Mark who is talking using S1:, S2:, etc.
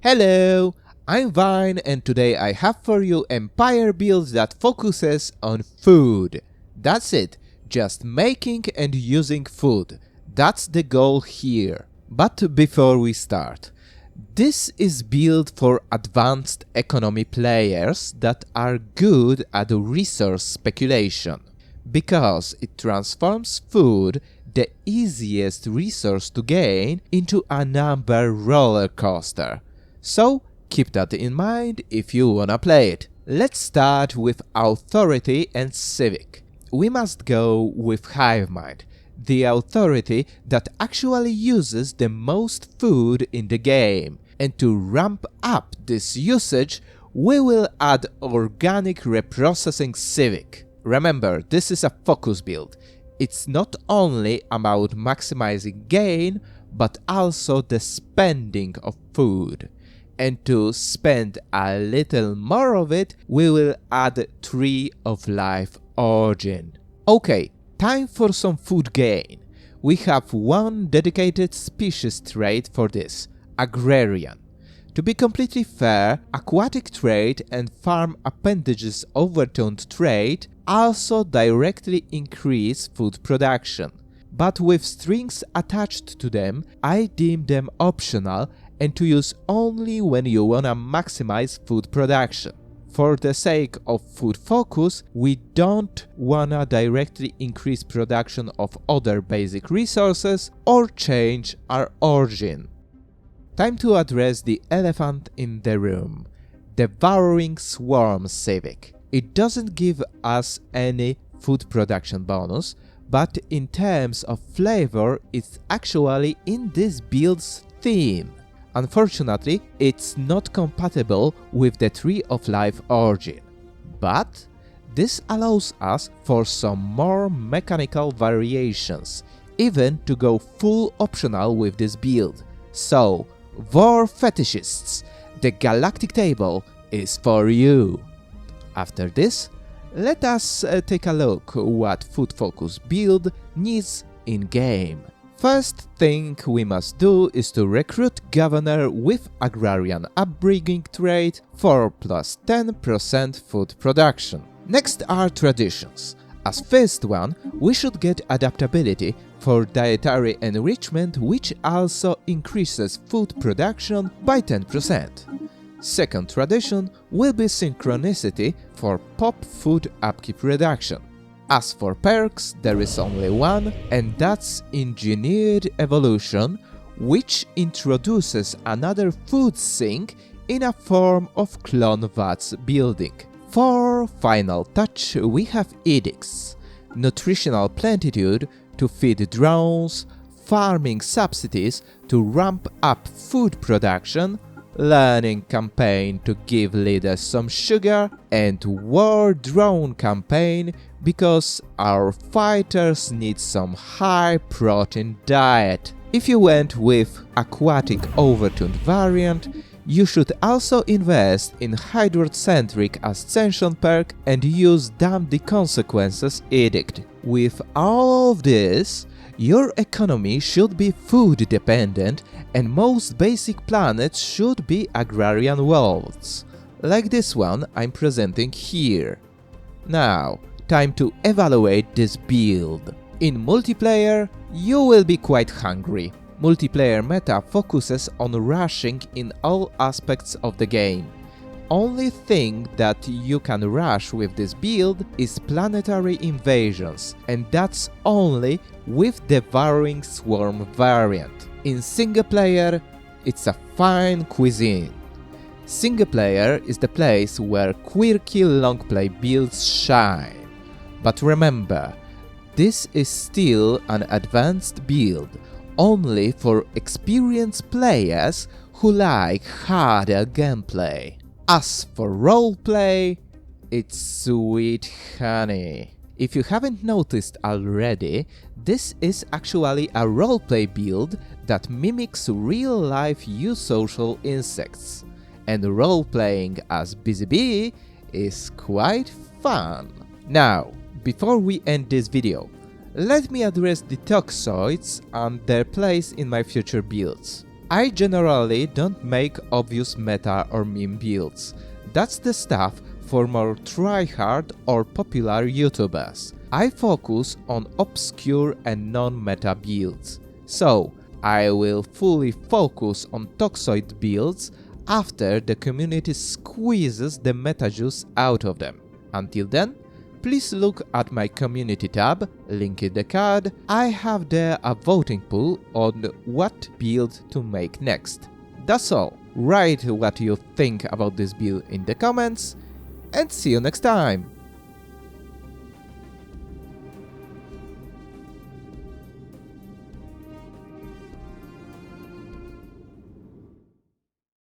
S1: Hello, I'm Vine and today I have for you Empire build that focuses on food. That's it, just making and using food. That's the goal here. But before we start, this is built for advanced economy players that are good at resource speculation, because it transforms food, the easiest resource to gain, into a number roller coaster. So keep that in mind if you wanna play it. Let's start with Authority and Civic. We must go with Hive Mind, the authority that actually uses the most food in the game. And to ramp up this usage, we will add Organic Reprocessing Civic. Remember, this is a focus build. It's not only about maximizing gain, but also the spending of food. And to spend a little more of it, we will add Tree of Life Origin. Okay, time for some food gain. We have one dedicated species trait for this, Agrarian. To be completely fair, Aquatic trait and Farm Appendages overtoned trait also directly increase food production. But with strings attached to them, I deem them optional and to use only when you wanna maximize food production. For the sake of food focus, we don't wanna directly increase production of other basic resources or change our origin. Time to address the elephant in the room, Devouring Swarm Civic. It doesn't give us any food production bonus, but in terms of flavor, it's actually in this build's theme. Unfortunately, it's not compatible with the Tree of Life origin, but this allows us for some more mechanical variations, even to go full optional with this build. So, War Fetishists, the Galactic Table is for you! After this, let us take a look what Food Focus build needs in-game. First thing we must do is to recruit Governor with Agrarian Upbringing trait for plus 10% food production. Next are traditions. As first one, we should get Adaptability for Dietary Enrichment, which also increases food production by 10%. Second tradition will be Synchronicity for pop food upkeep reduction. As for perks, there is only one, and that's Engineered Evolution, which introduces another food sink in a form of clone Vats building. For final touch, we have edicts, Nutritional Plenitude to feed drones, farming subsidies to ramp up food production, learning campaign to give leaders some sugar, and war drone campaign because our fighters need some high protein diet. If you went with Aquatic overtuned variant, you should also invest in Hydrocentric Ascension perk and use Damn the Consequences edict. With all of this, your economy should be food dependent and most basic planets should be agrarian worlds, like this one I'm presenting here. Now, time to evaluate this build. In multiplayer, you will be quite hungry. Multiplayer meta focuses on rushing in all aspects of the game. Only thing that you can rush with this build is planetary invasions, and that's only with Devouring Swarm variant. In single player, it's a fine cuisine. Single player is the place where quirky longplay builds shine. But remember, this is still an advanced build, only for experienced players who like harder gameplay. As for roleplay, it's sweet honey. If you haven't noticed already, this is actually a roleplay build that mimics real-life eusocial insects, and roleplaying as Busy Bee is quite fun. Now, before we end this video, let me address the toxoids and their place in my future builds. I generally don't make obvious meta or meme builds. That's the stuff for more tryhard or popular YouTubers. I focus on obscure and non-meta builds. So, I will fully focus on toxoid builds after the community squeezes the meta juice out of them. Until then, please look at my community tab, link in the card. I have there a voting pool on what build to make next. That's all. Write what you think about this build in the comments, and see you next time!